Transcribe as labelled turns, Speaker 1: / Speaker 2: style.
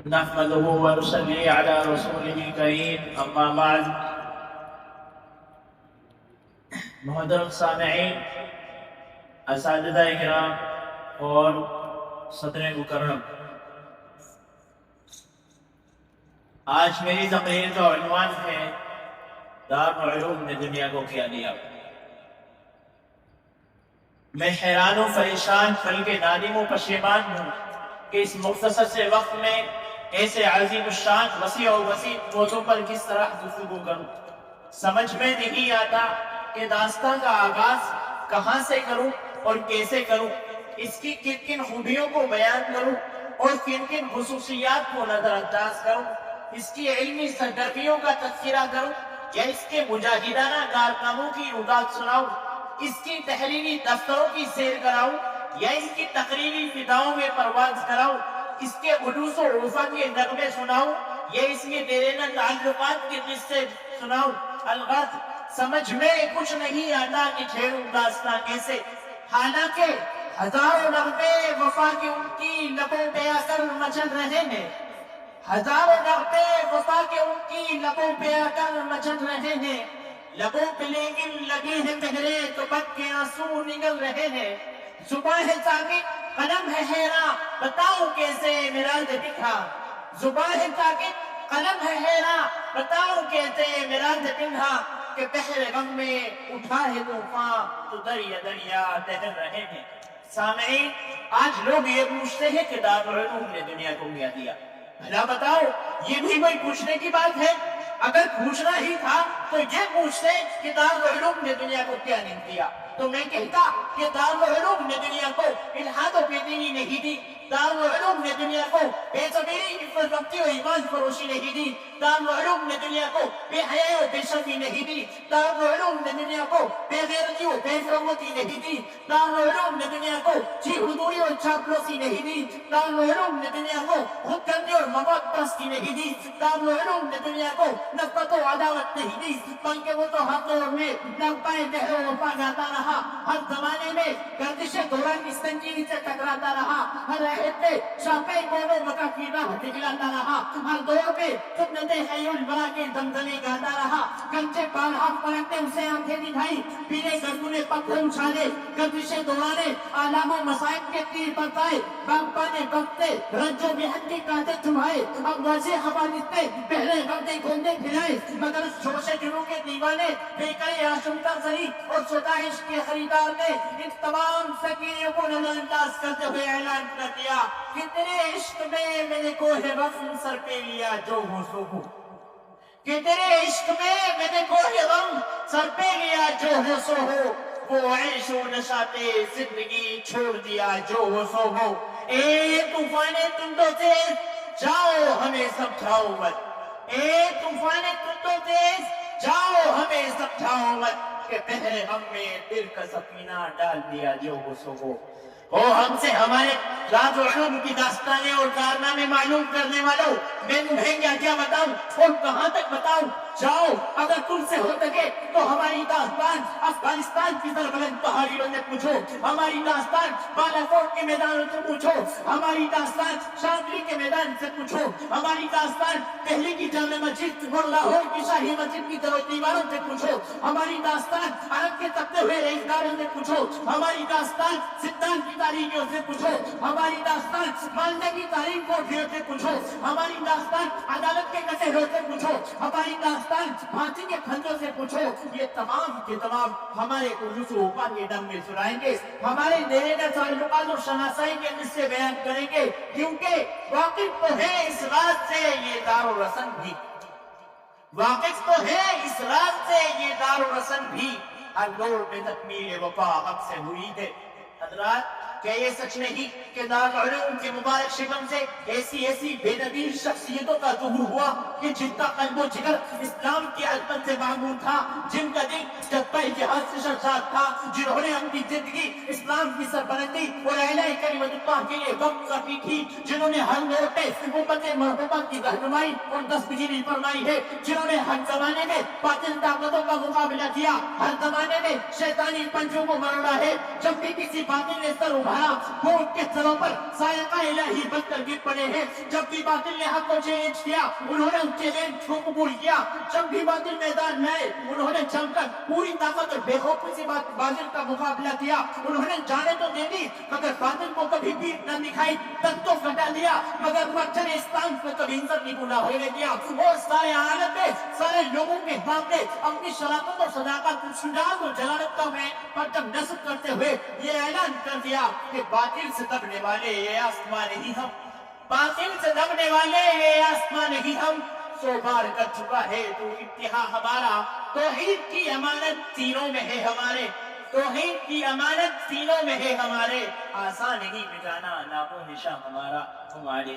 Speaker 1: نحمده ونصلي على رسوله الكريم اما بعد محترم سامعین، اساتذہ کرام اور صدر مکرم، آج میری تقریر کا عنوان ہے دارالعلوم نے دنیا کو کیا دیا۔ میں حیران و پریشان بلکہ نادم و پشیمان ہوں کہ اس مختصر سے وقت میں ایسے عظیم الشان وسیع و وسیع موضوع پر کس طرح گفتگو کروں۔ سمجھ میں نہیں آتا کہ داستان کا آغاز کہاں سے کروں اور کیسے کروں، اس کی کن کن خوبیوں کو بیان کروں اور کن کن خصوصیات کو نظر انداز کروں، اس کی علمی سرگرمیوں کا تذکرہ کروں یا اس کے مجاہدانہ کارناموں کی رودات سناؤں، اس کی تحریری دفتروں کی سیر کراؤں یا اس کی تقریری فضاؤں میں پرواز کراؤں، اس کے عروس و عرفا کے نغمے سناؤں یا اس کے دیرینہ تعلقات کے قصے سناؤں۔ الغرض سمجھ میں کچھ نہیں آتا کہ چھیڑوں داستان کیسے، حالانکہ ہزاروں نغمے وفا کے ان کی لبوں پہ آ کر مچل رہے ہیں، ہزاروں نغمے وفا کے ان کی لبوں پہ آ کر مچل رہے ہیں، لبوں پہ لیکن لگے ہیں پہرے تو بک کے آنسو نگل رہے ہیں۔ زباں ہے ساکت قلم ہے حیراں بتاؤ کیسے مراد دکھا، زباں ہے ساکت قلم ہے حیراں بتاؤ کیسے مراد دکھا، کہ بحر غم میں اٹھا ہے طوفان تو دریا دریا تہر رہے ہیں۔ سامعین، آج لوگ یہ پوچھتے ہیں کہ دارالعلوم نے دنیا کو کیا دیا۔ بھلا بتاؤ، یہ بھی کوئی پوچھنے کی بات ہے؟ اگر پوچھنا ہی تھا تو یہ پوچھتے کہ دارالعلوم نے دنیا کو کیا نہیں دیا، تو میں کہتا کہ دارالعلوم نے دنیا کو الحاد و بے دینی نہیں دی، دارالعلوم نے دنیا کو بے ضمیری عفت ربطی و ایمان فروشی نہیں دی، دارالعلوم نے دنیا کو بے حیائی و بے شرمی نہیں دی، دارالعلوم نے دنیا کو بے غیرتی و بے حرمتی نہیں دی، دارالعلوم نے دنیا کو چی حضوری اور چاپلوسی نہیں دی، دارالعلوم نے دنیا کو خود گردی اور مواد پرستی نہیں دی، دارالعلوم نے دنیا کو نفرت و عداوت نہیں دی، بلکہ وہ تو ہر دور میں نغمۂ دہر و وفا گاتا رہا، ہر زمانے میں گردش دوران کی سنجیدگی سے ٹکراتا رہا، ہر عہد میں شاپے قول و مکہ کی راہ دکھلاتا رہا، ہر دور میں سنت حی البرا کے دمدمے گاتا رہا، گرچہ بارہا فرق نے اسے آنکھیں دکھائی، پیلے گردنے پتھر اچھالے، گردش دورانے آلام و مصائب کے تیر برتائے، باغبانے بغتے رنج و محن کے کانٹے چھمائے، اب واضح حوادث نے پہلے غمدے گھومنے پھرائے، مگر اس جوش جنوں کے دیوانے بے کرے آشمتا زری اور ستائش کے خریدار نے ان تمام سکینوں کو نظر انداز کرتے ہوئے اعلان کر دیا کہ تیرے عشق میں میں نے کوہ غم سر پہ لیا جو ہو سو ہو، کہ تیرے عشق میں میں نے کوہ غم سر پہ لیا جو ہو سو ہو، وہ عیش و نشاط زندگی چھوڑ دیا جو ہو سو ہو، اے طوفان تندوں تیز جاؤ ہمیں سمجھاؤ مت، اے طوفان تندوں تیز جاؤ ہمیں سمجھاؤ مت، کہ بحر غم میں دل کا سفینہ ڈال دیا جو ہو سو ہو۔ ہم سے ہمارے راز و علوم کی داستانیں اور کارنامے معلوم کرنے والوں، میں تمہیں کیا بتاؤں اور کہاں تک بتاؤں؟ جاؤ، اگر تم سے ہو سکے تو ہماری داستان افغانستان کی سربلند پہاڑیوں سے پوچھو، ہماری داستان بالا کوٹ کے میدانوں سے پوچھو، ہماری داستان شاملی کے میدان سے پوچھو، ہماری داستان دہلی کی جامع مسجد اور لاہور کی شاہی مسجد کی دیواروں سے پوچھو، ہماری داستان عرب کے تپتے ہوئے رئیسداروں سے پوچھو، ہماری داستان سدان کی تاریخیوں سے پوچھو، ہماری داستان مالدہ کی تاریخ کوٹھیوں سے پوچھو، ہماری داستان عدالت کے کچہروں سے پوچھو، ہماری داستان پھانسی کے کھنجوں سے پوچھو، یہ تمام کے تمام ہمارے عروس و وفا کے دم میں سنائیں گے، ہمارے دیرینہ تعلقات اور شناسائی کے قصے بیان کریں گے، کیونکہ واقف تو ہے اس راز سے یہ دار و رسن بھی، واقف تو ہے اس راز سے یہ دار و رسن بھی، ہر دور میں تکمیل وفا حق سے ہوئی ہے۔ حضرات، کیا یہ سچ نہیں کہ دارالعلوم کے مبارک شکم سے ایسی بے نظیر شخصیتوں کا ظہور ہوا کہ جن کا قلب و جگر اسلام کی عظمت سے معمور تھا، جن کا دل جذبہ جہاد سے سرشار تھا، جنہوں نے اپنی زندگی اسلام کی سربلندی اور اعلیٰ کلمت اللہ کے لیے وقف کرنی تھی، جنہوں نے ہر موڑ پہ امت محبوبہ کی رہنمائی اور دستگیری فرمائی ہے، جنہوں نے ہر زمانے میں باطل طاقتوں کا مقابلہ کیا، ہر زمانے میں شیطانی پنجوں کو مروڑا ہے، جب بھی کسی باطل نے سر دوبارہ وہ ان کے سروں پر صاعقہ الہی بن کر گر پڑے ہیں. جب بھی باطل نے حق کو چیلنج کیا انہوں نے ان چیلنج کو قبول کیا. جب بھی باطل میدان میں آئے انہوں نے جم کر پوری طاقت اور بے خوفی سے باطل کا مقابلہ کیا. انہوں نے جانے تو دے دی مگر باطل کو کبھی پیٹ نہ دکھائی, تک تو کٹا دیا مگر پتھر اسلام پہ کبھی نظر نہیں بھولا ہونے دیا. اور سارے عالم میں سارے لوگوں کے سامنے اپنی شرافت اور صداقت, شجاعت اور جلالت میں پرچم نصب کرتے ہوئے یہ اعلان کر دیا کہ باطل سے دبنے والے یہ آسمان نہیں ہم, باطل سے دبنے والے یہ آسمان نہیں ہم. سو بار کر چکا ہے تو ابتہا ہمارا, توحید کی امانت سینوں میں ہے ہمارے, توحید کی امانت سینوں میں ہے ہمارے. آسان نہیں مٹانا نام و نشاں ہمارا, ہمارے